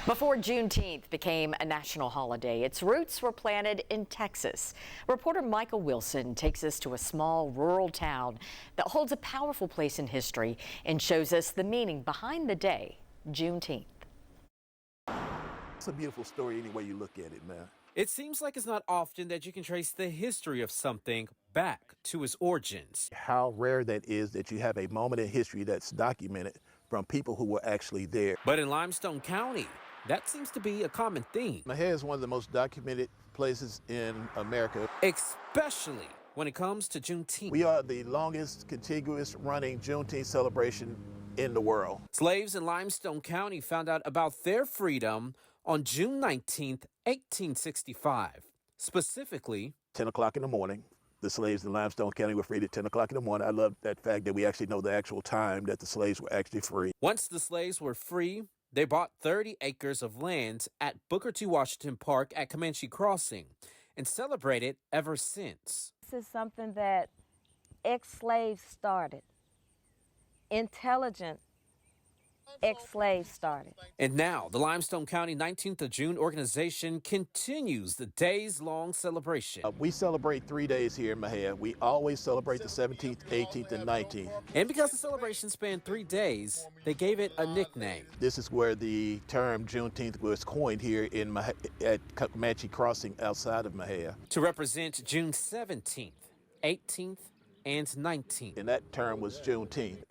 Before Juneteenth became a national holiday, its roots were planted in Texas. Reporter Michael Wilson takes us to a small rural town that holds a powerful place in history and shows us the meaning behind the day, Juneteenth. It's a beautiful story any way you look at it, man. It seems like it's not often that you can trace the history of something back to its origins. How rare that is that you have a moment in history that's documented from people who were actually there. But in Limestone County, that seems to be a common theme. Mahia is one of the most documented places in America. Especially when it comes to Juneteenth. We are the longest contiguous running Juneteenth celebration in the world. Slaves in Limestone County found out about their freedom on June 19th, 1865. Specifically, 10 o'clock in the morning. The slaves in Limestone County were freed at 10 o'clock in the morning. I love that fact that we actually know the actual time that the slaves were actually free. Once the slaves were free, they bought 30 acres of land at Booker T. Washington Park at Comanche Crossing and celebrated ever since. This is something that ex-slaves started. Intelligent ex-slaves started. And now the Limestone County 19th of June organization continues the days-long celebration. We celebrate 3 days here in Mahia. We always celebrate the 17th, 18th, and 19th. And because the celebration spanned 3 days, they gave it a nickname. This is where the term Juneteenth was coined here in at Comanche Crossing outside of Mahia. To represent June 17th, 18th, and 19th. And that term was Juneteenth.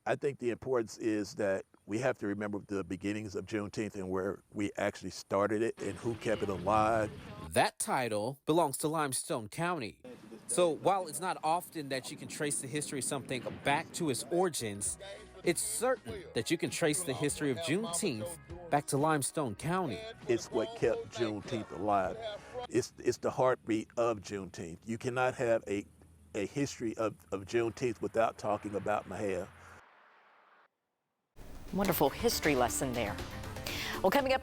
I think the importance is that we have to remember the beginnings of Juneteenth and where we actually started it and who kept it alive. That title belongs to Limestone County. So while it's not often that you can trace the history of something back to its origins, it's certain that you can trace the history of Juneteenth back to Limestone County. It's what kept Juneteenth alive. It's the heartbeat of Juneteenth. You cannot have a history of Juneteenth without talking about Mahia. Wonderful history lesson there. Well, coming up